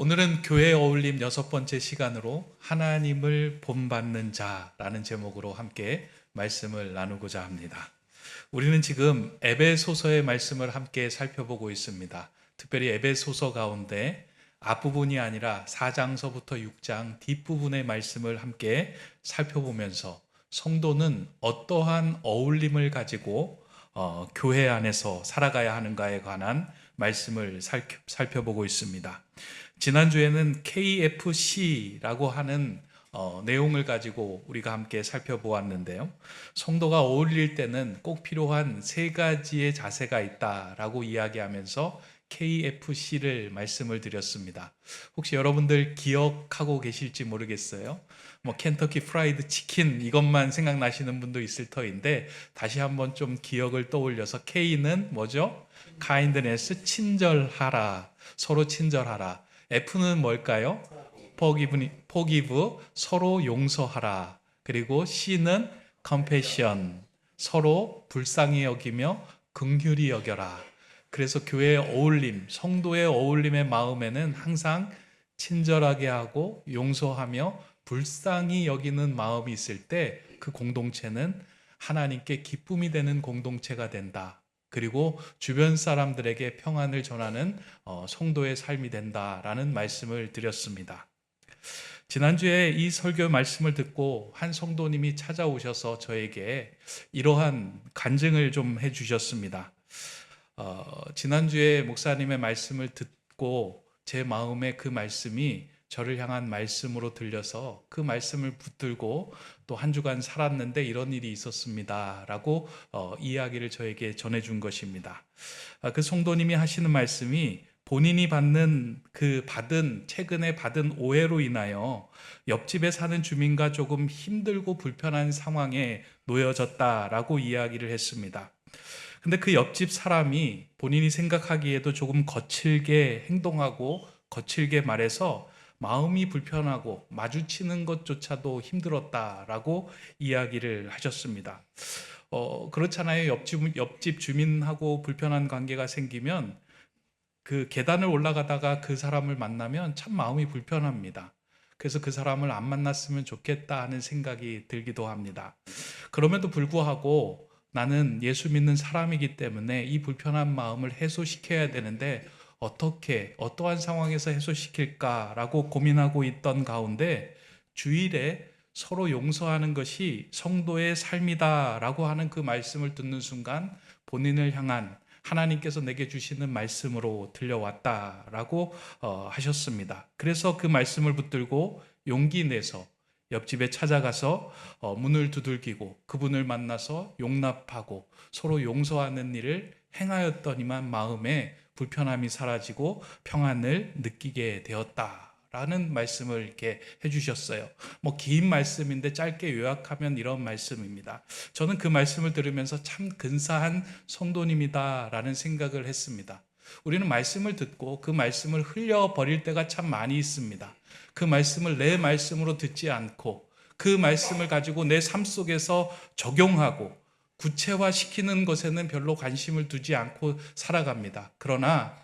오늘은 교회 어울림 6번째 시간으로 하나님을 본받는 자라는 제목으로 함께 말씀을 나누고자 합니다. 우리는 지금 에베소서의 말씀을 함께 살펴보고 있습니다. 특별히 에베소서 가운데 앞부분이 아니라 4장서부터 6장 뒷부분의 말씀을 함께 살펴보면서 성도는 어떠한 어울림을 가지고 교회 안에서 살아가야 하는가에 관한 말씀을 살펴보고 있습니다. 지난주에는 KFC라고 하는 내용을 가지고 우리가 함께 살펴보았는데요. 성도가 어울릴 때는 꼭 필요한 3가지의 자세가 있다라고 이야기하면서 KFC를 말씀을 드렸습니다. 혹시 여러분들 기억하고 계실지 모르겠어요. 켄터키 프라이드 치킨 이것만 생각나시는 분도 있을 터인데 다시 한번 좀 기억을 떠올려서 K는 뭐죠? kindness, 친절하라, 서로 친절하라. F는 뭘까요? forgive, 서로 용서하라. 그리고 C는 compassion, 서로 불쌍히 여기며 긍휼히 여겨라. 그래서 교회의 어울림, 성도의 어울림의 마음에는 항상 친절하게 하고 용서하며 불쌍히 여기는 마음이 있을 때 그 공동체는 하나님께 기쁨이 되는 공동체가 된다. 그리고 주변 사람들에게 평안을 전하는 성도의 삶이 된다라는 말씀을 드렸습니다. 지난주에 이 설교 말씀을 듣고 한 성도님이 찾아오셔서 저에게 이러한 간증을 좀 해주셨습니다. 지난주에 목사님의 말씀을 듣고 제 마음에 그 말씀이 저를 향한 말씀으로 들려서 그 말씀을 붙들고 또 한 주간 살았는데 이런 일이 있었습니다 라고 이야기를 저에게 전해준 것입니다. 그 성도님이 하시는 말씀이 본인이 최근에 받은 오해로 인하여 옆집에 사는 주민과 조금 힘들고 불편한 상황에 놓여졌다라고 이야기를 했습니다. 근데 그 옆집 사람이 본인이 생각하기에도 조금 거칠게 행동하고 거칠게 말해서 마음이 불편하고 마주치는 것조차도 힘들었다라고 이야기를 하셨습니다. 그렇잖아요. 옆집 주민하고 불편한 관계가 생기면 그 계단을 올라가다가 그 사람을 만나면 참 마음이 불편합니다. 그래서 그 사람을 안 만났으면 좋겠다 하는 생각이 들기도 합니다. 그럼에도 불구하고 나는 예수 믿는 사람이기 때문에 이 불편한 마음을 해소시켜야 되는데 어떠한 상황에서 해소시킬까라고 고민하고 있던 가운데 주일에 서로 용서하는 것이 성도의 삶이다라고 하는 그 말씀을 듣는 순간 본인을 향한 하나님께서 내게 주시는 말씀으로 들려왔다라고 하셨습니다. 그래서 그 말씀을 붙들고 용기 내서 옆집에 찾아가서 문을 두들기고 그분을 만나서 용납하고 서로 용서하는 일을 행하였더니만 마음에 불편함이 사라지고 평안을 느끼게 되었다라는 말씀을 이렇게 해주셨어요. 긴 말씀인데 짧게 요약하면 이런 말씀입니다. 저는 그 말씀을 들으면서 참 근사한 성도님이다라는 생각을 했습니다. 우리는 말씀을 듣고 그 말씀을 흘려버릴 때가 참 많이 있습니다. 그 말씀을 내 말씀으로 듣지 않고 그 말씀을 가지고 내 삶 속에서 적용하고 구체화시키는 것에는 별로 관심을 두지 않고 살아갑니다. 그러나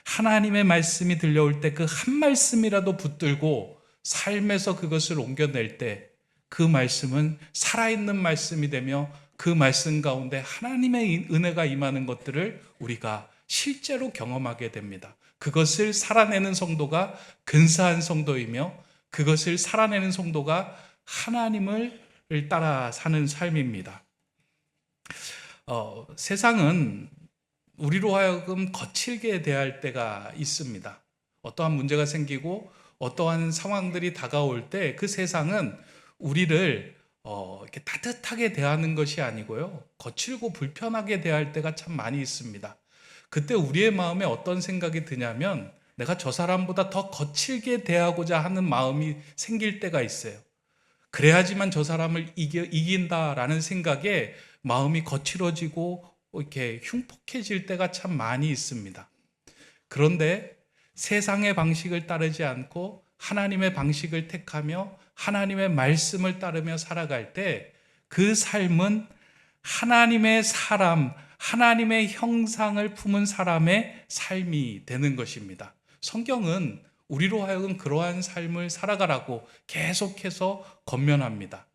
하나님의 말씀이 들려올 때 그 한 말씀이라도 붙들고 삶에서 그것을 옮겨낼 때 그 말씀은 살아있는 말씀이 되며 그 말씀 가운데 하나님의 은혜가 임하는 것들을 우리가 실제로 경험하게 됩니다. 그것을 살아내는 성도가 근사한 성도이며 그것을 살아내는 성도가 하나님을 따라 사는 삶입니다. 세상은 우리로 하여금 거칠게 대할 때가 있습니다. 어떠한 문제가 생기고 어떠한 상황들이 다가올 때 그 세상은 우리를 이렇게 따뜻하게 대하는 것이 아니고요, 거칠고 불편하게 대할 때가 참 많이 있습니다. 그때 우리의 마음에 어떤 생각이 드냐면 내가 저 사람보다 더 거칠게 대하고자 하는 마음이 생길 때가 있어요. 그래야지만 저 사람을 이긴다라는 생각에 마음이 거칠어지고 이렇게 흉폭해질 때가 참 많이 있습니다. 그런데 세상의 방식을 따르지 않고 하나님의 방식을 택하며 하나님의 말씀을 따르며 살아갈 때 그 삶은 하나님의 사람, 하나님의 형상을 품은 사람의 삶이 되는 것입니다. 성경은 우리로 하여금 그러한 삶을 살아가라고 계속해서 권면합니다.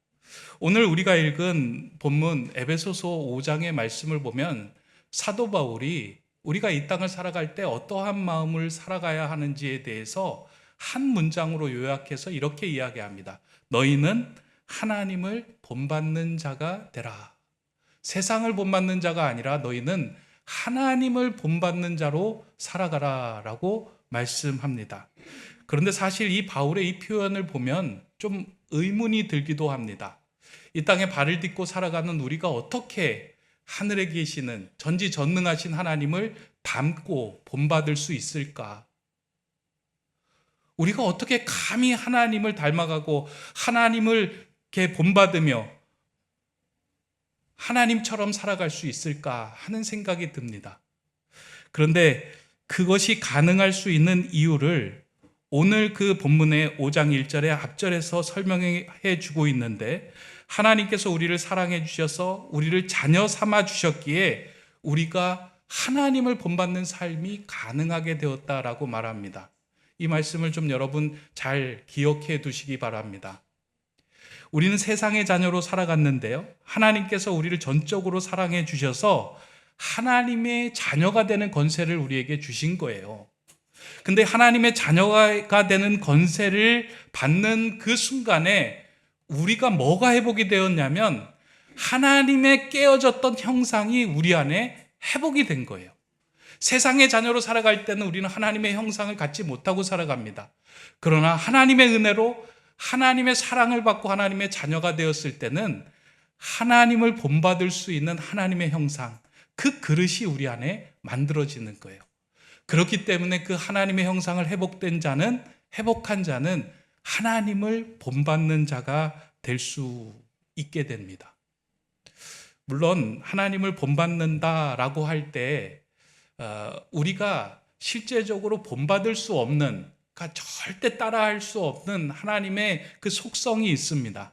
오늘 우리가 읽은 본문 에베소서 5장의 말씀을 보면 사도 바울이 우리가 이 땅을 살아갈 때 어떠한 마음을 살아가야 하는지에 대해서 한 문장으로 요약해서 이렇게 이야기합니다. 너희는 하나님을 본받는 자가 되라. 세상을 본받는 자가 아니라 너희는 하나님을 본받는 자로 살아가라 라고 말씀합니다. 그런데 사실 이 바울의 이 표현을 보면 좀 의문이 들기도 합니다. 이 땅에 발을 딛고 살아가는 우리가 어떻게 하늘에 계시는 전지전능하신 하나님을 닮고 본받을 수 있을까? 우리가 어떻게 감히 하나님을 닮아가고 하나님을 이렇게 본받으며 하나님처럼 살아갈 수 있을까 하는 생각이 듭니다. 그런데 그것이 가능할 수 있는 이유를 오늘 그 본문의 5장 1절의 앞절에서 설명해 주고 있는데, 하나님께서 우리를 사랑해 주셔서 우리를 자녀 삼아 주셨기에 우리가 하나님을 본받는 삶이 가능하게 되었다라고 말합니다. 이 말씀을 좀 여러분 잘 기억해 두시기 바랍니다. 우리는 세상의 자녀로 살아갔는데요, 하나님께서 우리를 전적으로 사랑해 주셔서 하나님의 자녀가 되는 권세를 우리에게 주신 거예요. 근데 하나님의 자녀가 되는 권세를 받는 그 순간에 우리가 뭐가 회복이 되었냐면 하나님의 깨어졌던 형상이 우리 안에 회복이 된 거예요. 세상의 자녀로 살아갈 때는 우리는 하나님의 형상을 갖지 못하고 살아갑니다. 그러나 하나님의 은혜로 하나님의 사랑을 받고 하나님의 자녀가 되었을 때는 하나님을 본받을 수 있는 하나님의 형상, 그 그릇이 우리 안에 만들어지는 거예요. 그렇기 때문에 그 하나님의 형상을 회복한 자는 하나님을 본받는 자가 될 수 있게 됩니다. 물론 하나님을 본받는다라고 할 때 우리가 실제적으로 본받을 수 없는, 절대 따라할 수 없는 하나님의 그 속성이 있습니다.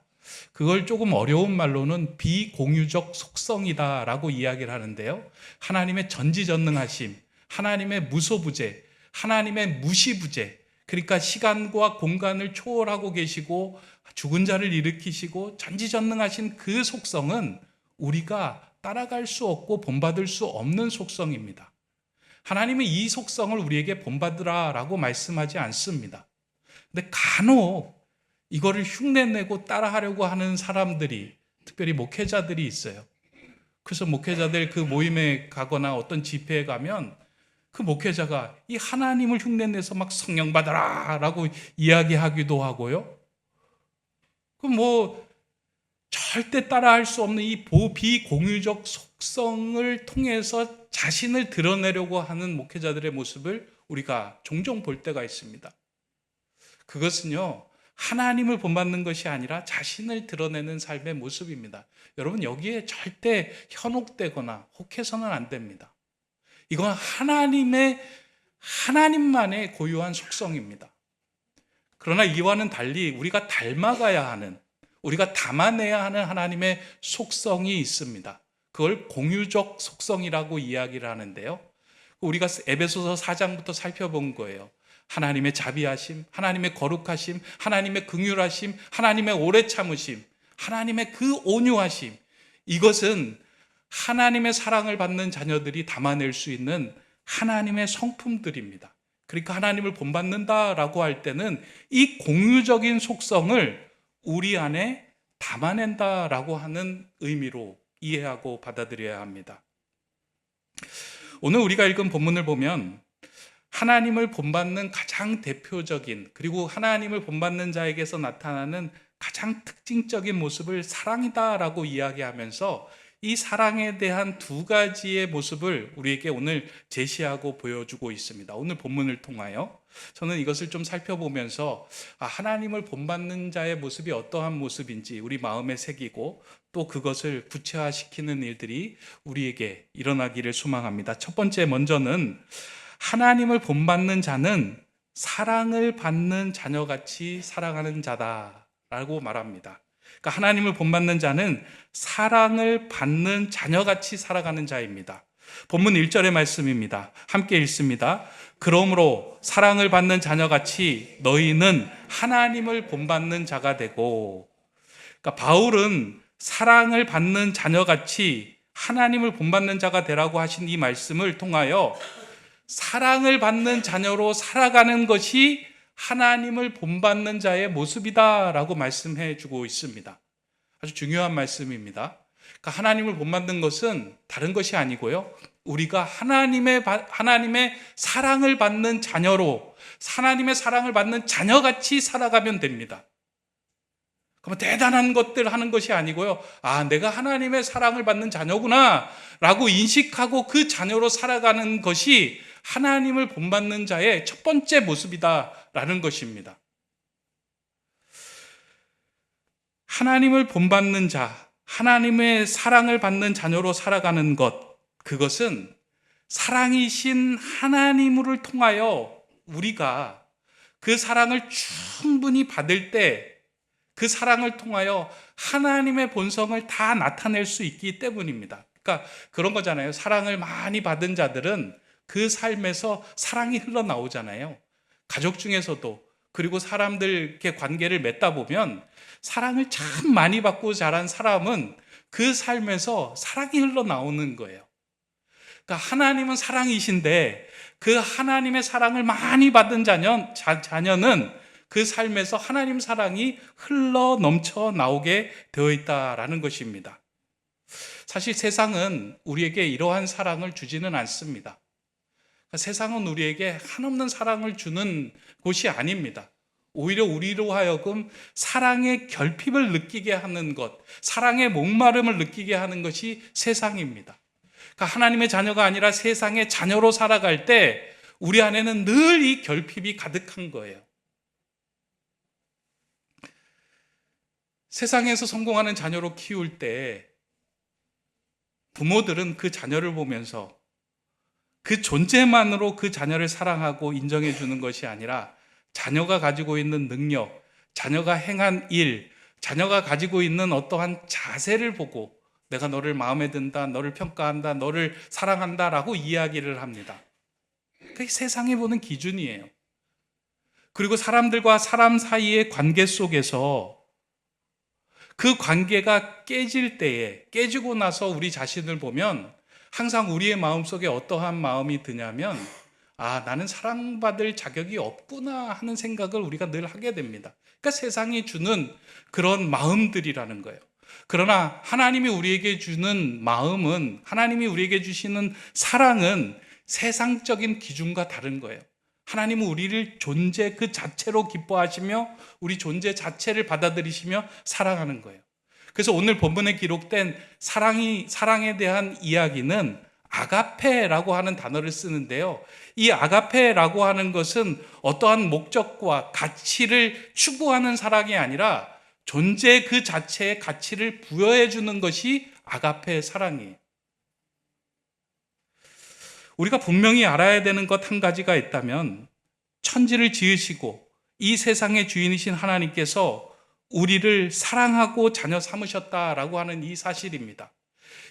그걸 조금 어려운 말로는 비공유적 속성이다라고 이야기를 하는데요, 하나님의 전지전능하심, 하나님의 무소부재, 하나님의 무시부재, 그러니까 시간과 공간을 초월하고 계시고 죽은 자를 일으키시고 전지전능하신 그 속성은 우리가 따라갈 수 없고 본받을 수 없는 속성입니다. 하나님은 이 속성을 우리에게 본받으라라고 말씀하지 않습니다. 근데 간혹 이거를 흉내내고 따라하려고 하는 사람들이, 특별히 목회자들이 있어요. 그래서 목회자들 그 모임에 가거나 어떤 집회에 가면 그 목회자가 이 하나님을 흉내내서 막 성령 받아라 라고 이야기하기도 하고요, 절대 따라할 수 없는 이 비공유적 속성을 통해서 자신을 드러내려고 하는 목회자들의 모습을 우리가 종종 볼 때가 있습니다. 그것은요, 하나님을 본받는 것이 아니라 자신을 드러내는 삶의 모습입니다. 여러분, 여기에 절대 현혹되거나 혹해서는 안 됩니다. 이건 하나님만의 고유한 속성입니다. 그러나 이와는 달리 우리가 닮아가야 하는, 우리가 담아내야 하는 하나님의 속성이 있습니다. 그걸 공유적 속성이라고 이야기를 하는데요, 우리가 에베소서 4장부터 살펴본 거예요. 하나님의 자비하심, 하나님의 거룩하심, 하나님의 긍휼하심, 하나님의 오래 참으심, 하나님의 그 온유하심, 이것은 하나님의 사랑을 받는 자녀들이 담아낼 수 있는 하나님의 성품들입니다. 그러니까 하나님을 본받는다라고 할 때는 이 공유적인 속성을 우리 안에 담아낸다라고 하는 의미로 이해하고 받아들여야 합니다. 오늘 우리가 읽은 본문을 보면 하나님을 본받는 가장 대표적인, 그리고 하나님을 본받는 자에게서 나타나는 가장 특징적인 모습을 사랑이다라고 이야기하면서 이 사랑에 대한 두 가지의 모습을 우리에게 오늘 제시하고 보여주고 있습니다. 오늘 본문을 통하여 저는 이것을 좀 살펴보면서 하나님을 본받는 자의 모습이 어떠한 모습인지 우리 마음에 새기고 또 그것을 구체화시키는 일들이 우리에게 일어나기를 소망합니다. 첫 번째, 먼저는 하나님을 본받는 자는 사랑을 받는 자녀같이 살아가는 자다라고 말합니다. 그러니까 하나님을 본받는 자는 사랑을 받는 자녀같이 살아가는 자입니다. 본문 1절의 말씀입니다. 함께 읽습니다. 그러므로 사랑을 받는 자녀같이 너희는 하나님을 본받는 자가 되고. 그러니까 바울은 사랑을 받는 자녀같이 하나님을 본받는 자가 되라고 하신 이 말씀을 통하여 사랑을 받는 자녀로 살아가는 것이 하나님을 본받는 자의 모습이다라고 말씀해 주고 있습니다. 아주 중요한 말씀입니다. 그러니까 하나님을 본받는 것은 다른 것이 아니고요, 우리가 하나님의 사랑을 받는 자녀로, 하나님의 사랑을 받는 자녀같이 살아가면 됩니다. 그러면 대단한 것들 하는 것이 아니고요, 내가 하나님의 사랑을 받는 자녀구나 라고 인식하고 그 자녀로 살아가는 것이 하나님을 본받는 자의 첫 번째 모습이다라는 것입니다. 하나님을 본받는 자, 하나님의 사랑을 받는 자녀로 살아가는 것, 그것은 사랑이신 하나님을 통하여 우리가 그 사랑을 충분히 받을 때 그 사랑을 통하여 하나님의 본성을 다 나타낼 수 있기 때문입니다. 그러니까 그런 거잖아요. 사랑을 많이 받은 자들은 그 삶에서 사랑이 흘러나오잖아요. 가족 중에서도, 그리고 사람들께 관계를 맺다 보면 사랑을 참 많이 받고 자란 사람은 그 삶에서 사랑이 흘러나오는 거예요. 그러니까 하나님은 사랑이신데 그 하나님의 사랑을 많이 받은 자녀는 그 삶에서 하나님 사랑이 흘러 넘쳐 나오게 되어 있다라는 것입니다. 사실 세상은 우리에게 이러한 사랑을 주지는 않습니다. 세상은 우리에게 한없는 사랑을 주는 곳이 아닙니다. 오히려 우리로 하여금 사랑의 결핍을 느끼게 하는 것, 사랑의 목마름을 느끼게 하는 것이 세상입니다. 그러니까 하나님의 자녀가 아니라 세상의 자녀로 살아갈 때 우리 안에는 늘 이 결핍이 가득한 거예요. 세상에서 성공하는 자녀로 키울 때 부모들은 그 자녀를 보면서 그 존재만으로 그 자녀를 사랑하고 인정해 주는 것이 아니라 자녀가 가지고 있는 능력, 자녀가 행한 일, 자녀가 가지고 있는 어떠한 자세를 보고 내가 너를 마음에 든다, 너를 평가한다, 너를 사랑한다 라고 이야기를 합니다. 그게 세상이 보는 기준이에요. 그리고 사람들과 사람 사이의 관계 속에서 그 관계가 깨질 때에, 깨지고 나서 우리 자신을 보면 항상 우리의 마음속에 어떠한 마음이 드냐면 나는 사랑받을 자격이 없구나 하는 생각을 우리가 늘 하게 됩니다. 그러니까 세상이 주는 그런 마음들이라는 거예요. 그러나 하나님이 우리에게 주는 마음은, 하나님이 우리에게 주시는 사랑은 세상적인 기준과 다른 거예요. 하나님은 우리를 존재 그 자체로 기뻐하시며 우리 존재 자체를 받아들이시며 사랑하는 거예요. 그래서 오늘 본문에 기록된 사랑에 대한 이야기는 아가페라고 하는 단어를 쓰는데요. 이 아가페라고 하는 것은 어떠한 목적과 가치를 추구하는 사랑이 아니라 존재 그 자체의 가치를 부여해 주는 것이 아가페의 사랑이에요. 우리가 분명히 알아야 되는 것 한 가지가 있다면, 천지를 지으시고 이 세상의 주인이신 하나님께서 우리를 사랑하고 자녀 삼으셨다라고 하는 이 사실입니다.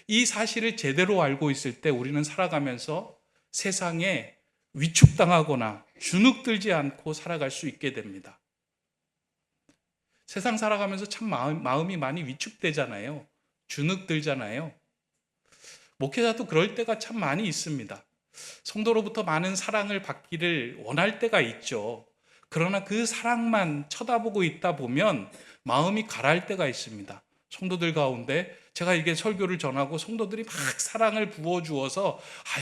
이 사실을 제대로 알고 있을 때 우리는 살아가면서 세상에 위축당하거나 주눅들지 않고 살아갈 수 있게 됩니다. 세상 살아가면서 참 마음이 많이 위축되잖아요. 주눅들잖아요. 목회자도 그럴 때가 참 많이 있습니다. 성도로부터 많은 사랑을 받기를 원할 때가 있죠. 그러나 그 사랑만 쳐다보고 있다 보면 마음이 가라앉을 때가 있습니다. 성도들 가운데 제가 이게 설교를 전하고 성도들이 막 사랑을 부어주어서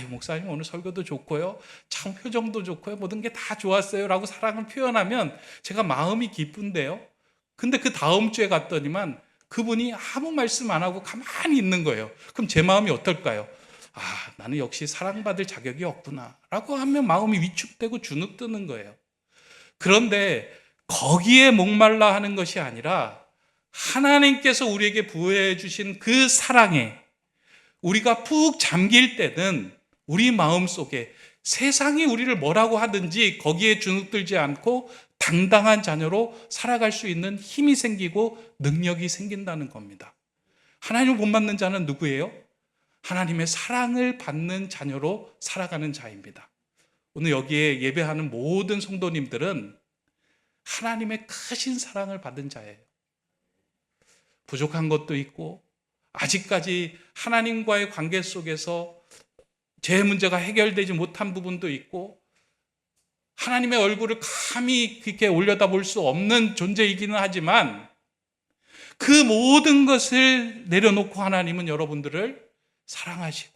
목사님 오늘 설교도 좋고요, 참 표정도 좋고요, 모든 게 다 좋았어요 라고 사랑을 표현하면 제가 마음이 기쁜데요, 근데 그 다음 주에 갔더니만 그분이 아무 말씀 안 하고 가만히 있는 거예요. 그럼 제 마음이 어떨까요? 나는 역시 사랑받을 자격이 없구나 라고 하면 마음이 위축되고 주눅드는 거예요. 그런데 거기에 목말라 하는 것이 아니라 하나님께서 우리에게 부여해 주신 그 사랑에 우리가 푹 잠길 때는 우리 마음속에 세상이 우리를 뭐라고 하든지 거기에 주눅들지 않고 당당한 자녀로 살아갈 수 있는 힘이 생기고 능력이 생긴다는 겁니다. 하나님을 본받는 자는 누구예요? 하나님의 사랑을 받는 자녀로 살아가는 자입니다. 오늘 여기에 예배하는 모든 성도님들은 하나님의 크신 사랑을 받은 자예요. 부족한 것도 있고 아직까지 하나님과의 관계 속에서 제 문제가 해결되지 못한 부분도 있고 하나님의 얼굴을 감히 그렇게 올려다볼 수 없는 존재이기는 하지만 그 모든 것을 내려놓고 하나님은 여러분들을 사랑하시고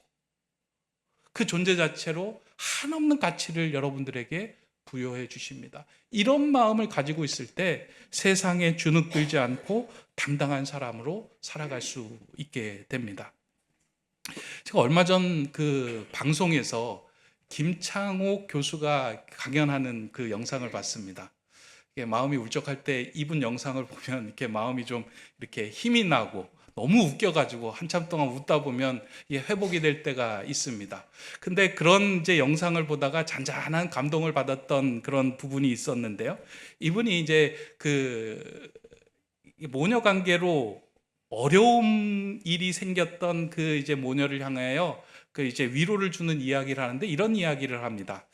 그 존재 자체로 한없는 가치를 여러분들에게 부여해 주십니다. 이런 마음을 가지고 있을 때 세상에 주눅들지 않고 당당한 사람으로 살아갈 수 있게 됩니다. 제가 얼마 전 그 방송에서 김창옥 교수가 강연하는 그 영상을 봤습니다. 마음이 울적할 때 이분 영상을 보면 이렇게 마음이 좀 이렇게 힘이 나고 너무 웃겨가지고 한참 동안 웃다 보면 이게 회복이 될 때가 있습니다. 근데 그런 이제 영상을 보다가 잔잔한 감동을 받았던 그런 부분이 있었는데요. 이분이 이제 그 모녀 관계로 어려운 일이 생겼던 그 이제 모녀를 향하여 그 이제 위로를 주는 이야기를 하는데 이런 이야기를 합니다.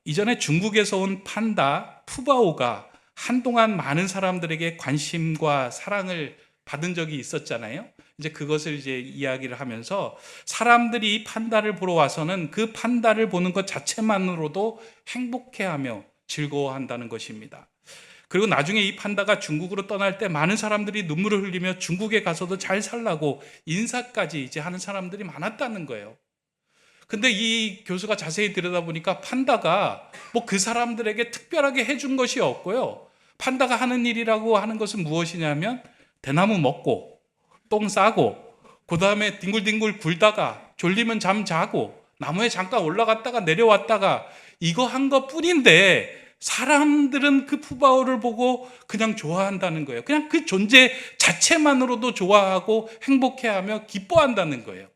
이전에 중국에서 온 판다 푸바오가 한동안 많은 사람들에게 관심과 사랑을 받은 적이 있었잖아요. 이제 그것을 이제 이야기를 하면서 사람들이 이 판다를 보러 와서는 그 판다를 보는 것 자체만으로도 행복해하며 즐거워한다는 것입니다. 그리고 나중에 이 판다가 중국으로 떠날 때 많은 사람들이 눈물을 흘리며 중국에 가서도 잘 살라고 인사까지 이제 하는 사람들이 많았다는 거예요. 근데 이 교수가 자세히 들여다보니까 판다가 뭐 그 사람들에게 특별하게 해준 것이 없고요. 판다가 하는 일이라고 하는 것은 무엇이냐면 대나무 먹고 똥 싸고 그 다음에 뒹굴뒹굴 굴다가 졸리면 잠 자고 나무에 잠깐 올라갔다가 내려왔다가 이거 한 것뿐인데 사람들은 그 푸바오를 보고 그냥 좋아한다는 거예요. 그냥 그 존재 자체만으로도 좋아하고 행복해하며 기뻐한다는 거예요.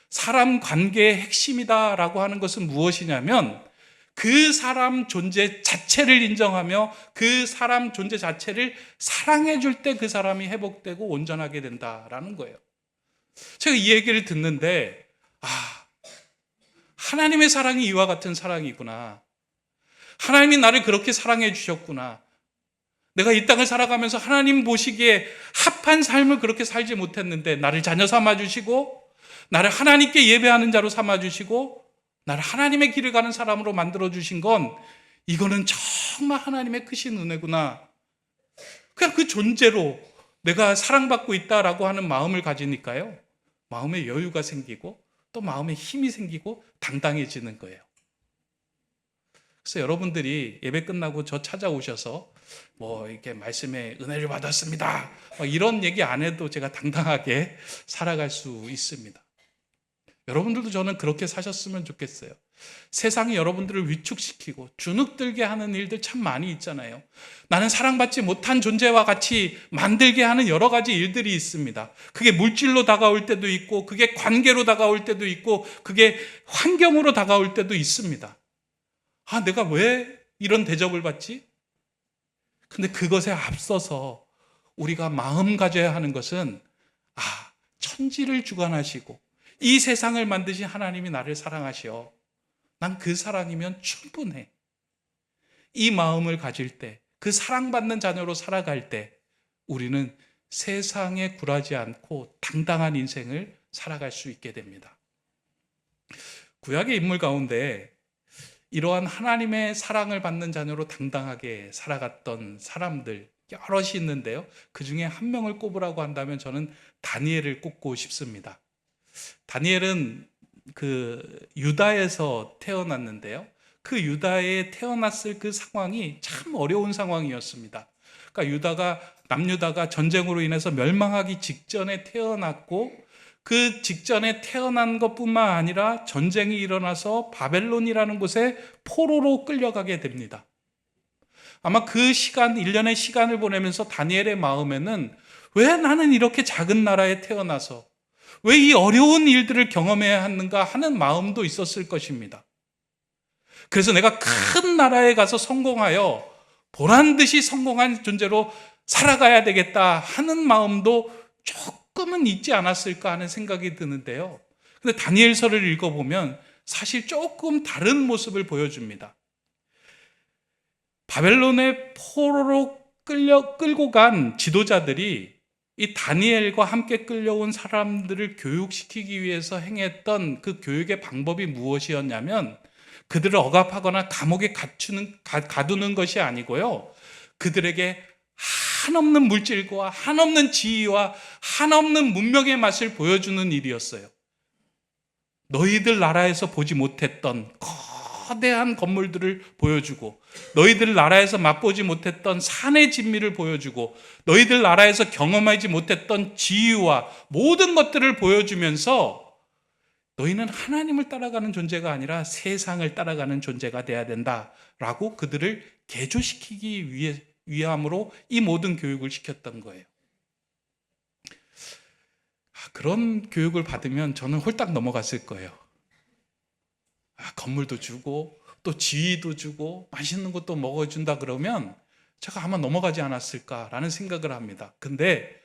사람 관계의 핵심이다라고 하는 것은 무엇이냐면 그 사람 존재 자체를 인정하며 그 사람 존재 자체를 사랑해 줄 때 그 사람이 회복되고 온전하게 된다라는 거예요. 제가 이 얘기를 듣는데 하나님의 사랑이 이와 같은 사랑이구나. 하나님이 나를 그렇게 사랑해 주셨구나. 내가 이 땅을 살아가면서 하나님 보시기에 합한 삶을 그렇게 살지 못했는데 나를 자녀 삼아주시고 나를 하나님께 예배하는 자로 삼아주시고 나를 하나님의 길을 가는 사람으로 만들어주신 건 이거는 정말 하나님의 크신 은혜구나. 그냥 그 존재로 내가 사랑받고 있다라고 하는 마음을 가지니까요. 마음에 여유가 생기고 또 마음에 힘이 생기고 당당해지는 거예요. 그래서 여러분들이 예배 끝나고 저 찾아오셔서 뭐 이렇게 말씀에 은혜를 받았습니다 이런 얘기 안 해도 제가 당당하게 살아갈 수 있습니다. 여러분들도 저는 그렇게 사셨으면 좋겠어요. 세상이 여러분들을 위축시키고 주눅들게 하는 일들 참 많이 있잖아요. 나는 사랑받지 못한 존재와 같이 만들게 하는 여러 가지 일들이 있습니다. 그게 물질로 다가올 때도 있고 그게 관계로 다가올 때도 있고 그게 환경으로 다가올 때도 있습니다. 내가 왜 이런 대접을 받지? 근데 그것에 앞서서 우리가 마음 가져야 하는 것은 천지를 주관하시고 이 세상을 만드신 하나님이 나를 사랑하시어. 난 그 사랑이면 충분해. 이 마음을 가질 때, 그 사랑받는 자녀로 살아갈 때 우리는 세상에 굴하지 않고 당당한 인생을 살아갈 수 있게 됩니다. 구약의 인물 가운데 이러한 하나님의 사랑을 받는 자녀로 당당하게 살아갔던 사람들 여럿이 있는데요. 그 중에 한 명을 꼽으라고 한다면 저는 다니엘을 꼽고 싶습니다. 다니엘은 그 유다에서 태어났는데요. 그 유다에 태어났을 그 상황이 참 어려운 상황이었습니다. 그러니까 남유다가 전쟁으로 인해서 멸망하기 직전에 태어났고 그 직전에 태어난 것뿐만 아니라 전쟁이 일어나서 바벨론이라는 곳에 포로로 끌려가게 됩니다. 아마 그 시간, 1년의 시간을 보내면서 다니엘의 마음에는 왜 나는 이렇게 작은 나라에 태어나서 왜 이 어려운 일들을 경험해야 하는가 하는 마음도 있었을 것입니다. 그래서 내가 큰 나라에 가서 성공하여 보란듯이 성공한 존재로 살아가야 되겠다 하는 마음도 조금은 있지 않았을까 하는 생각이 드는데요. 근데 다니엘서를 읽어보면 사실 조금 다른 모습을 보여줍니다. 바벨론의 포로로 끌고 간 지도자들이 이 다니엘과 함께 끌려온 사람들을 교육시키기 위해서 행했던 그 교육의 방법이 무엇이었냐면 그들을 억압하거나 감옥에 가두는 것이 아니고요. 그들에게 한없는 물질과 한없는 지위와 한없는 문명의 맛을 보여주는 일이었어요. 너희들 나라에서 보지 못했던 거대한 건물들을 보여주고, 너희들 나라에서 맛보지 못했던 산의 진미를 보여주고, 너희들 나라에서 경험하지 못했던 지위와 모든 것들을 보여주면서 너희는 하나님을 따라가는 존재가 아니라 세상을 따라가는 존재가 돼야 된다라고 그들을 개조시키기 위함으로 이 모든 교육을 시켰던 거예요. 그런 교육을 받으면 저는 홀딱 넘어갔을 거예요. 건물도 주고 또 지위도 주고 맛있는 것도 먹어준다 그러면 제가 아마 넘어가지 않았을까라는 생각을 합니다. 근데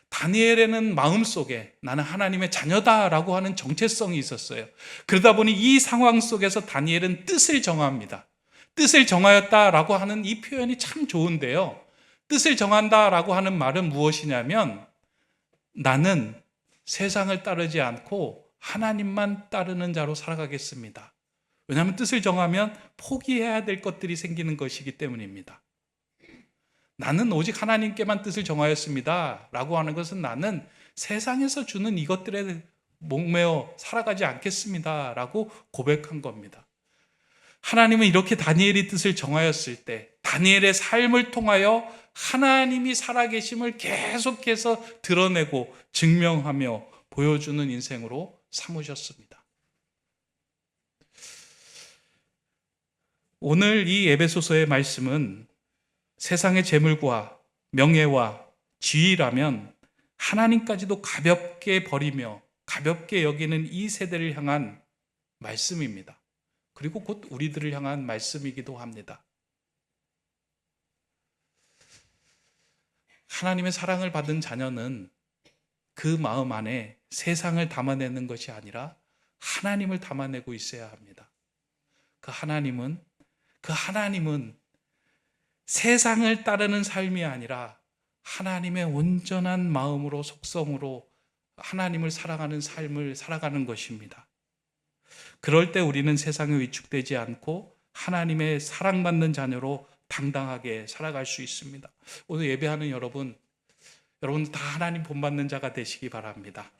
다니엘에는 마음속에 나는 하나님의 자녀다라고 하는 정체성이 있었어요. 그러다 보니 이 상황 속에서 다니엘은 뜻을 정합니다. 뜻을 정하였다라고 하는 이 표현이 참 좋은데요. 뜻을 정한다라고 하는 말은 무엇이냐면 나는 세상을 따르지 않고 하나님만 따르는 자로 살아가겠습니다. 왜냐하면 뜻을 정하면 포기해야 될 것들이 생기는 것이기 때문입니다. 나는 오직 하나님께만 뜻을 정하였습니다 라고 하는 것은 나는 세상에서 주는 이것들에 목매어 살아가지 않겠습니다 라고 고백한 겁니다. 하나님은 이렇게 다니엘이 뜻을 정하였을 때 다니엘의 삶을 통하여 하나님이 살아계심을 계속해서 드러내고 증명하며 보여주는 인생으로 삼으셨습니다. 오늘 이 에베소서의 말씀은 세상의 재물과 명예와 지위라면 하나님까지도 가볍게 버리며 가볍게 여기는 이 세대를 향한 말씀입니다. 그리고 곧 우리들을 향한 말씀이기도 합니다. 하나님의 사랑을 받은 자녀는 그 마음 안에 세상을 담아내는 것이 아니라 하나님을 담아내고 있어야 합니다. 그 하나님은 세상을 따르는 삶이 아니라 하나님의 온전한 마음으로 속성으로 하나님을 사랑하는 삶을 살아가는 것입니다. 그럴 때 우리는 세상에 위축되지 않고 하나님의 사랑받는 자녀로 당당하게 살아갈 수 있습니다. 오늘 예배하는 여러분 다 하나님 본받는 자가 되시기 바랍니다.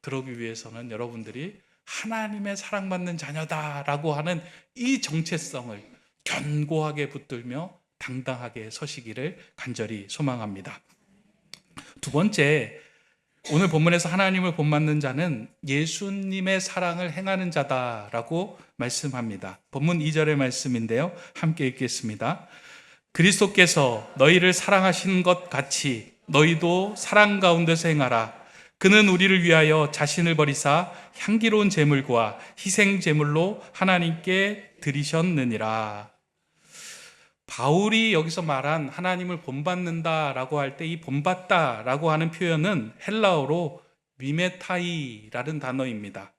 그러기 위해서는 여러분들이 하나님의 사랑받는 자녀다라고 하는 이 정체성을 견고하게 붙들며 당당하게 서시기를 간절히 소망합니다. 두 번째, 오늘 본문에서 하나님을 본받는 자는 예수님의 사랑을 행하는 자다라고 말씀합니다. 본문 2절의 말씀인데요. 함께 읽겠습니다. 그리스도께서 너희를 사랑하신 것 같이 너희도 사랑 가운데서 행하라. 그는 우리를 위하여 자신을 버리사 향기로운 제물과 희생 제물로 하나님께 드리셨느니라. 바울이 여기서 말한 하나님을 본받는다라고 할 때 이 본받다라고 하는 표현은 헬라어로 미메타이라는 단어입니다.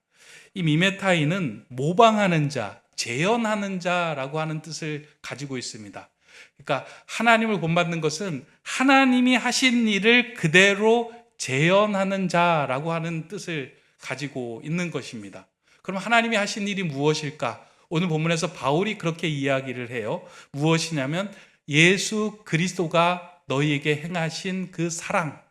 이 미메타이는 모방하는 자, 재현하는 자라고 하는 뜻을 가지고 있습니다. 그러니까 하나님을 본받는 것은 하나님이 하신 일을 그대로 재현하는 자라고 하는 뜻을 가지고 있는 것입니다. 그럼 하나님이 하신 일이 무엇일까? 오늘 본문에서 바울이 그렇게 이야기를 해요. 무엇이냐면 예수 그리스도가 너희에게 행하신 그 사랑.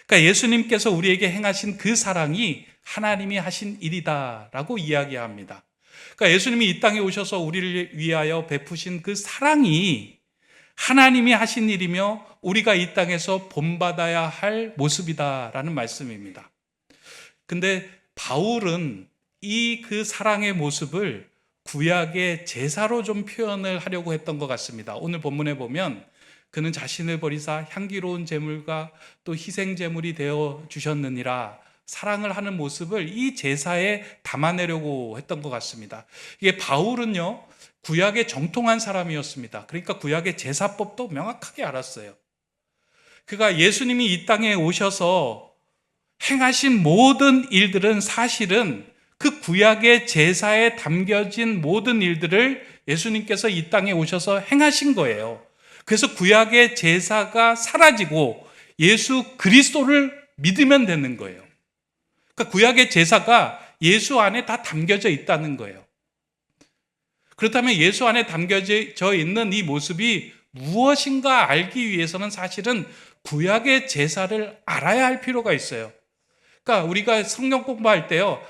그러니까 예수님께서 우리에게 행하신 그 사랑이 하나님이 하신 일이다라고 이야기합니다. 그러니까 예수님이 이 땅에 오셔서 우리를 위하여 베푸신 그 사랑이 하나님이 하신 일이며 우리가 이 땅에서 본받아야 할 모습이다라는 말씀입니다. 근데 바울은 이 그 사랑의 모습을 구약의 제사로 좀 표현을 하려고 했던 것 같습니다. 오늘 본문에 보면 그는 자신을 버리사 향기로운 제물과 또 희생 제물이 되어 주셨느니라 사랑을 하는 모습을 이 제사에 담아내려고 했던 것 같습니다. 이게 바울은요 구약의 정통한 사람이었습니다. 그러니까 구약의 제사법도 명확하게 알았어요. 그가 예수님이 이 땅에 오셔서 행하신 모든 일들은 사실은 그 구약의 제사에 담겨진 모든 일들을 예수님께서 이 땅에 오셔서 행하신 거예요. 그래서 구약의 제사가 사라지고 예수 그리스도를 믿으면 되는 거예요. 그러니까 구약의 제사가 예수 안에 다 담겨져 있다는 거예요. 그렇다면 예수 안에 담겨져 있는 이 모습이 무엇인가 알기 위해서는 사실은 구약의 제사를 알아야 할 필요가 있어요. 그러니까 우리가 성경 공부할 때요,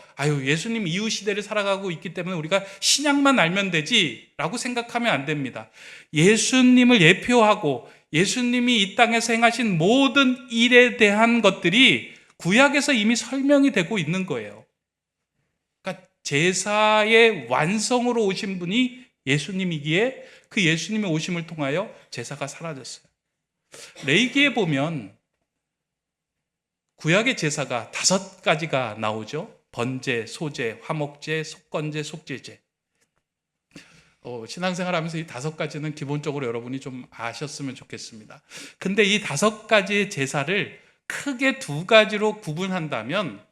예수님 이후 시대를 살아가고 있기 때문에 우리가 신약만 알면 되지라고 생각하면 안 됩니다. 예수님을 예표하고 예수님이 이 땅에서 행하신 모든 일에 대한 것들이 구약에서 이미 설명이 되고 있는 거예요. 그러니까 제사의 완성으로 오신 분이 예수님이기에 그 예수님의 오심을 통하여 제사가 사라졌어요. 레위기에 보면 구약의 제사가 5가지가 나오죠. 번제, 소제, 화목제, 속건제, 속죄제. 신앙생활 하면서 이 5가지는 기본적으로 여러분이 좀 아셨으면 좋겠습니다. 근데 이 5가지의 제사를 크게 2가지로 구분한다면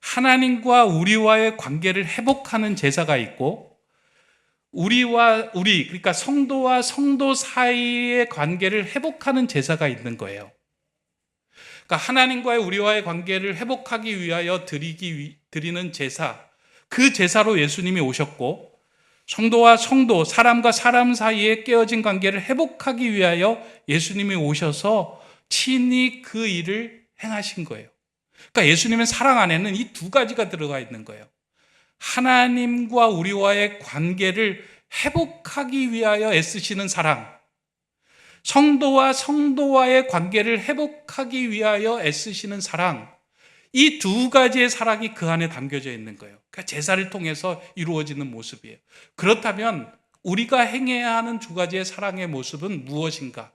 하나님과 우리와의 관계를 회복하는 제사가 있고 그러니까 성도와 성도 사이의 관계를 회복하는 제사가 있는 거예요. 그러니까 하나님과의 우리와의 관계를 회복하기 위하여 드리는 제사, 그 제사로 예수님이 오셨고 성도와 성도, 사람과 사람 사이에 깨어진 관계를 회복하기 위하여 예수님이 오셔서 친히 그 일을 행하신 거예요. 그러니까 예수님의 사랑 안에는 이 2가지가 들어가 있는 거예요. 하나님과 우리와의 관계를 회복하기 위하여 애쓰시는 사랑, 성도와 성도와의 관계를 회복하기 위하여 애쓰시는 사랑, 이 2가지의 사랑이 그 안에 담겨져 있는 거예요. 그러니까 제사를 통해서 이루어지는 모습이에요. 그렇다면 우리가 행해야 하는 2가지의 사랑의 모습은 무엇인가?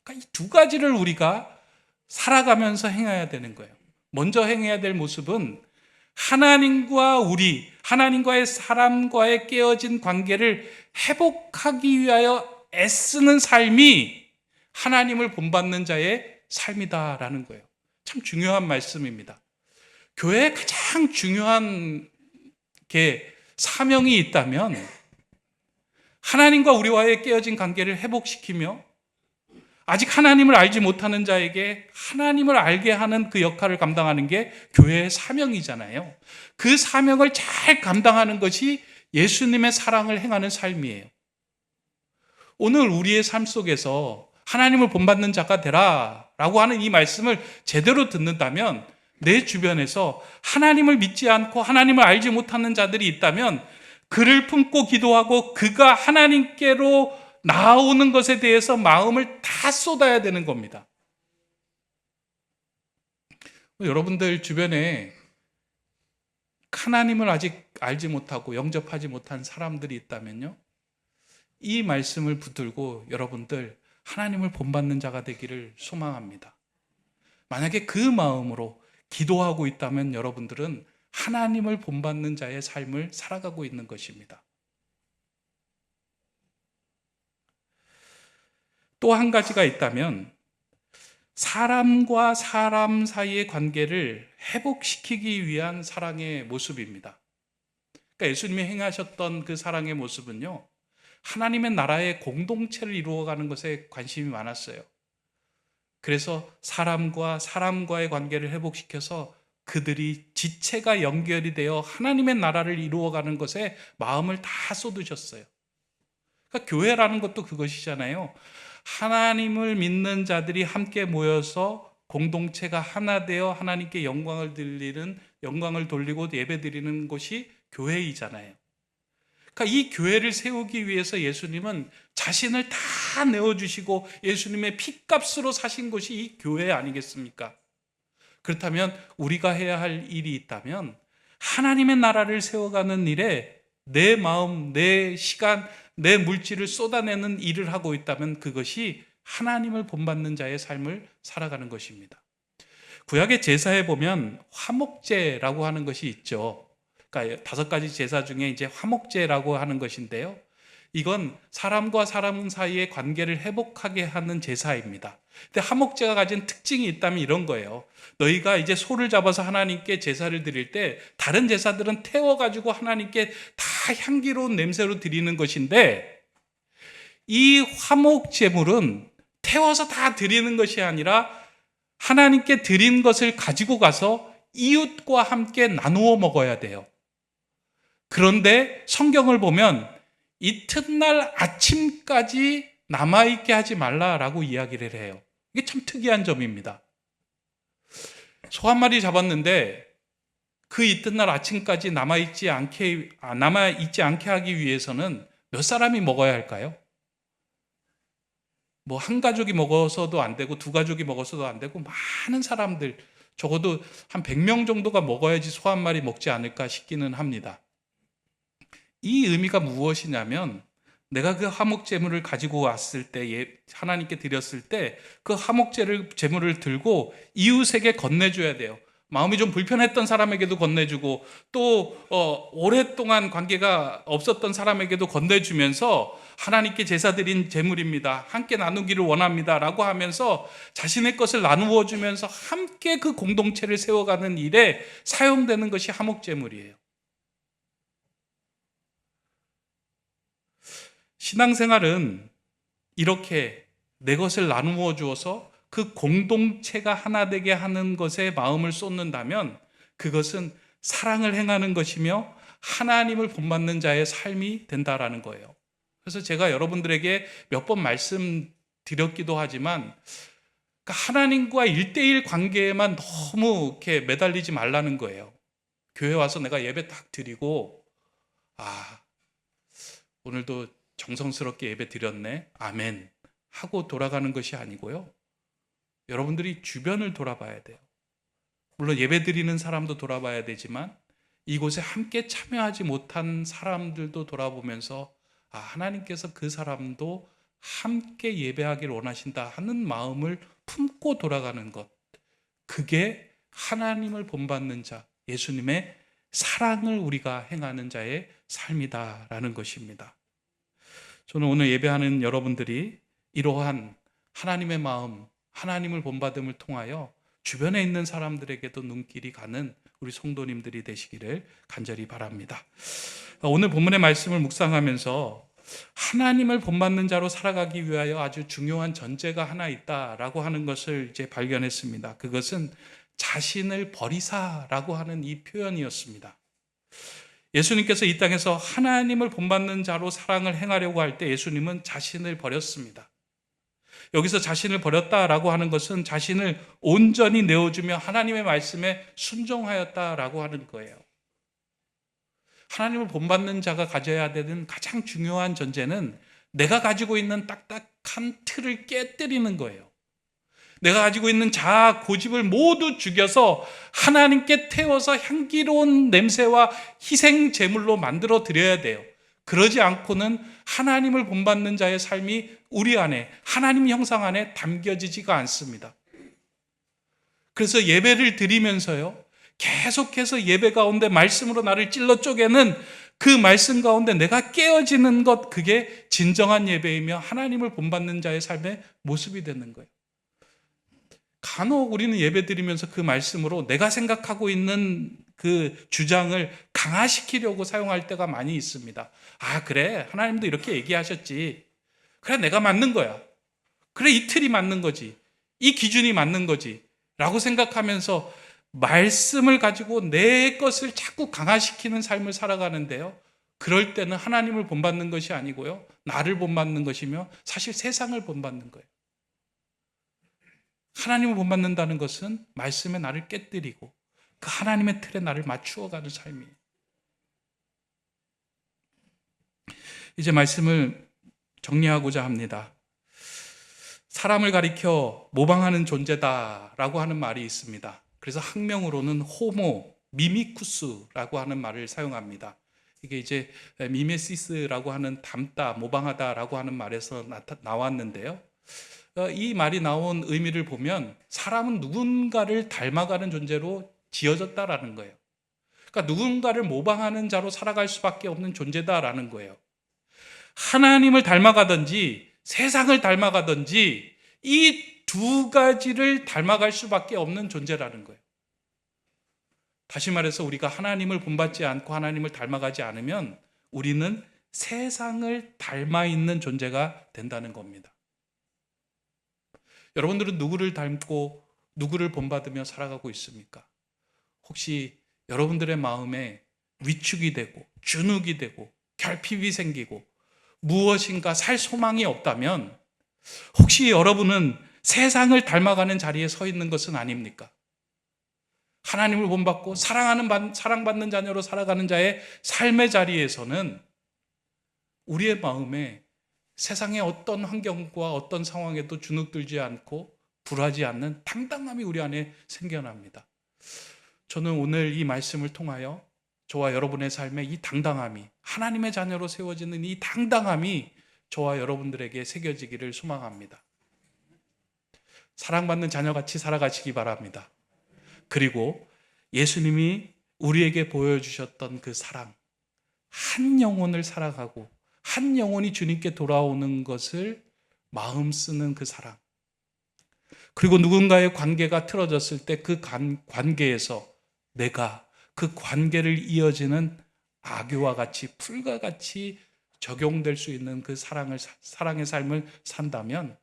그러니까 이 2가지를 우리가 살아가면서 행해야 되는 거예요. 먼저 행해야 될 모습은 하나님과의 사람과의 깨어진 관계를 회복하기 위하여 애쓰는 삶이 하나님을 본받는 자의 삶이다라는 거예요. 참 중요한 말씀입니다. 교회에 가장 중요한 사명이 있다면 하나님과 우리와의 깨어진 관계를 회복시키며 아직 하나님을 알지 못하는 자에게 하나님을 알게 하는 그 역할을 감당하는 게 교회의 사명이잖아요. 그 사명을 잘 감당하는 것이 예수님의 사랑을 행하는 삶이에요. 오늘 우리의 삶 속에서 하나님을 본받는 자가 되라 라고 하는 이 말씀을 제대로 듣는다면 내 주변에서 하나님을 믿지 않고 하나님을 알지 못하는 자들이 있다면 그를 품고 기도하고 그가 하나님께로 나오는 것에 대해서 마음을 다 쏟아야 되는 겁니다. 여러분들 주변에 하나님을 아직 알지 못하고 영접하지 못한 사람들이 있다면요, 이 말씀을 붙들고 여러분들 하나님을 본받는 자가 되기를 소망합니다. 만약에 그 마음으로 기도하고 있다면 여러분들은 하나님을 본받는 자의 삶을 살아가고 있는 것입니다. 또 한 가지가 있다면 사람과 사람 사이의 관계를 회복시키기 위한 사랑의 모습입니다. 그러니까 예수님이 행하셨던 그 사랑의 모습은요, 하나님의 나라의 공동체를 이루어가는 것에 관심이 많았어요. 그래서 사람과 사람과의 관계를 회복시켜서 그들이 지체가 연결이 되어 하나님의 나라를 이루어가는 것에 마음을 다 쏟으셨어요. 그러니까 교회라는 것도 그것이잖아요. 하나님을 믿는 자들이 함께 모여서 공동체가 하나 되어 하나님께 영광을 돌리고 예배드리는 곳이 교회이잖아요. 그러니까 이 교회를 세우기 위해서 예수님은 자신을 다 내어주시고 예수님의 피값으로 사신 것이 이 교회 아니겠습니까? 그렇다면 우리가 해야 할 일이 있다면 하나님의 나라를 세워가는 일에 내 마음, 내 시간, 내 물질을 쏟아내는 일을 하고 있다면 그것이 하나님을 본받는 자의 삶을 살아가는 것입니다. 구약의 제사에 보면 화목제라고 하는 것이 있죠. 그러니까 5가지 제사 중에 이제 화목제라고 하는 것인데요. 이건 사람과 사람 사이의 관계를 회복하게 하는 제사입니다. 근데 화목제가 가진 특징이 있다면 이런 거예요. 너희가 이제 소를 잡아서 하나님께 제사를 드릴 때 다른 제사들은 태워가지고 하나님께 다 향기로운 냄새로 드리는 것인데, 이 화목제물은 태워서 다 드리는 것이 아니라 하나님께 드린 것을 가지고 가서 이웃과 함께 나누어 먹어야 돼요. 그런데 성경을 보면 이튿날 아침까지 남아있게 하지 말라라고 이야기를 해요. 이게 참 특이한 점입니다. 소 한 마리 잡았는데 그 이튿날 아침까지 남아있지 않게 하기 위해서는 몇 사람이 먹어야 할까요? 뭐 한 가족이 먹어서도 안 되고 두 가족이 먹어서도 안 되고 많은 사람들, 적어도 한 100명 정도가 먹어야지 소 한 마리 먹지 않을까 싶기는 합니다. 이 의미가 무엇이냐면, 내가 그 화목제물을 가지고 왔을 때, 하나님께 드렸을 때 그 화목제물을 들고 이웃에게 건네줘야 돼요. 마음이 좀 불편했던 사람에게도 건네주고, 또 오랫동안 관계가 없었던 사람에게도 건네주면서 하나님께 제사 드린 제물입니다, 함께 나누기를 원합니다 라고 하면서 자신의 것을 나누어 주면서 함께 그 공동체를 세워가는 일에 사용되는 것이 화목제물이에요. 신앙생활은 이렇게 내 것을 나누어 주어서 그 공동체가 하나 되게 하는 것에 마음을 쏟는다면 그것은 사랑을 행하는 것이며 하나님을 본받는 자의 삶이 된다라는 거예요. 그래서 제가 여러분들에게 몇 번 말씀드렸기도 하지만, 하나님과 1대1 관계에만 너무 이렇게 매달리지 말라는 거예요. 교회 와서 내가 예배 딱 드리고, 오늘도 정성스럽게 예배 드렸네, 아멘 하고 돌아가는 것이 아니고요. 여러분들이 주변을 돌아봐야 돼요. 물론 예배 드리는 사람도 돌아봐야 되지만 이곳에 함께 참여하지 못한 사람들도 돌아보면서 하나님께서 그 사람도 함께 예배하기를 원하신다 하는 마음을 품고 돌아가는 것, 그게 하나님을 본받는 자, 예수님의 사랑을 우리가 행하는 자의 삶이다라는 것입니다. 저는 오늘 예배하는 여러분들이 이러한 하나님의 마음, 하나님을 본받음을 통하여 주변에 있는 사람들에게도 눈길이 가는 우리 성도님들이 되시기를 간절히 바랍니다. 오늘 본문의 말씀을 묵상하면서 하나님을 본받는 자로 살아가기 위하여 아주 중요한 전제가 하나 있다라고 하는 것을 이제 발견했습니다. 그것은 자신을 버리사라고 하는 이 표현이었습니다. 예수님께서 이 땅에서 하나님을 본받는 자로 사랑을 행하려고 할 때 예수님은 자신을 버렸습니다. 여기서 자신을 버렸다라고 하는 것은 자신을 온전히 내어주며 하나님의 말씀에 순종하였다라고 하는 거예요. 하나님을 본받는 자가 가져야 되는 가장 중요한 전제는 내가 가지고 있는 딱딱한 틀을 깨뜨리는 거예요. 내가 가지고 있는 자아, 고집을 모두 죽여서 하나님께 태워서 향기로운 냄새와 희생 제물로 만들어 드려야 돼요. 그러지 않고는 하나님을 본받는 자의 삶이 우리 안에, 하나님 형상 안에 담겨지지가 않습니다. 그래서 예배를 드리면서요, 계속해서 예배 가운데 말씀으로 나를 찔러 쪼개는 그 말씀 가운데 내가 깨어지는 것, 그게 진정한 예배이며 하나님을 본받는 자의 삶의 모습이 되는 거예요. 간혹 우리는 예배 드리면서 그 말씀으로 내가 생각하고 있는 그 주장을 강화시키려고 사용할 때가 많이 있습니다. 그래, 하나님도 이렇게 얘기하셨지. 그래, 내가 맞는 거야. 그래, 이 틀이 맞는 거지. 이 기준이 맞는 거지. 라고 생각하면서 말씀을 가지고 내 것을 자꾸 강화시키는 삶을 살아가는데요, 그럴 때는 하나님을 본받는 것이 아니고요, 나를 본받는 것이며 사실 세상을 본받는 거예요. 하나님을 본받는다는 것은 말씀에 나를 깨뜨리고 그 하나님의 틀에 나를 맞추어가는 삶이에요. 이제 말씀을 정리하고자 합니다. 사람을 가리켜 모방하는 존재다라고 하는 말이 있습니다. 그래서 학명으로는 호모 미미쿠스라고 하는 말을 사용합니다. 이게 이제 미메시스라고 하는 닮다, 모방하다라고 하는 말에서 나왔는데요. 이 말이 나온 의미를 보면 사람은 누군가를 닮아가는 존재로 지어졌다라는 거예요. 그러니까 누군가를 모방하는 자로 살아갈 수밖에 없는 존재다라는 거예요. 하나님을 닮아가든지 세상을 닮아가든지 이 두 가지를 닮아갈 수밖에 없는 존재라는 거예요. 다시 말해서 우리가 하나님을 본받지 않고 하나님을 닮아가지 않으면 우리는 세상을 닮아 있는 존재가 된다는 겁니다. 여러분들은 누구를 닮고 누구를 본받으며 살아가고 있습니까? 혹시 여러분들의 마음에 위축이 되고 주눅이 되고 결핍이 생기고 무엇인가 살 소망이 없다면 혹시 여러분은 세상을 닮아가는 자리에 서 있는 것은 아닙니까? 하나님을 본받고 사랑받는 자녀로 살아가는 자의 삶의 자리에서는 우리의 마음에 세상의 어떤 환경과 어떤 상황에도 주눅들지 않고 불하지 않는 당당함이 우리 안에 생겨납니다. 저는 오늘 이 말씀을 통하여 저와 여러분의 삶에 이 당당함이, 하나님의 자녀로 세워지는 이 당당함이 저와 여러분들에게 새겨지기를 소망합니다. 사랑받는 자녀같이 살아가시기 바랍니다. 그리고 예수님이 우리에게 보여주셨던 그 사랑, 한 영혼을 살아가고 한 영혼이 주님께 돌아오는 것을 마음 쓰는 그 사랑, 그리고 누군가의 관계가 틀어졌을 때 그 관계에서 내가 그 관계를 이어지는 아교와 같이 풀과 같이 적용될 수 있는 그 사랑의 삶을 산다면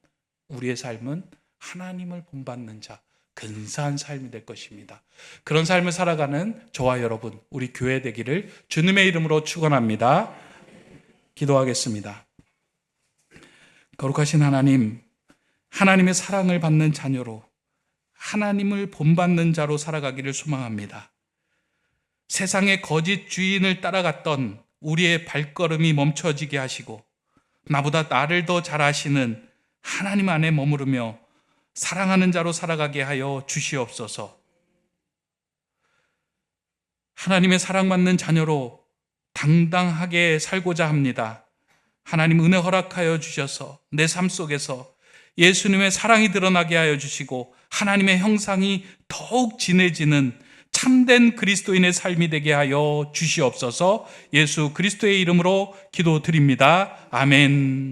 우리의 삶은 하나님을 본받는 자, 근사한 삶이 될 것입니다. 그런 삶을 살아가는 저와 여러분, 우리 교회 되기를 주님의 이름으로 축원합니다. 기도하겠습니다. 거룩하신 하나님, 하나님의 사랑을 받는 자녀로 하나님을 본받는 자로 살아가기를 소망합니다. 세상의 거짓 주인을 따라갔던 우리의 발걸음이 멈춰지게 하시고 나보다 나를 더 잘 아시는 하나님 안에 머무르며 사랑하는 자로 살아가게 하여 주시옵소서. 하나님의 사랑받는 자녀로 당당하게 살고자 합니다. 하나님 은혜 허락하여 주셔서 내 삶 속에서 예수님의 사랑이 드러나게 하여 주시고 하나님의 형상이 더욱 진해지는 참된 그리스도인의 삶이 되게 하여 주시옵소서. 예수 그리스도의 이름으로 기도드립니다. 아멘.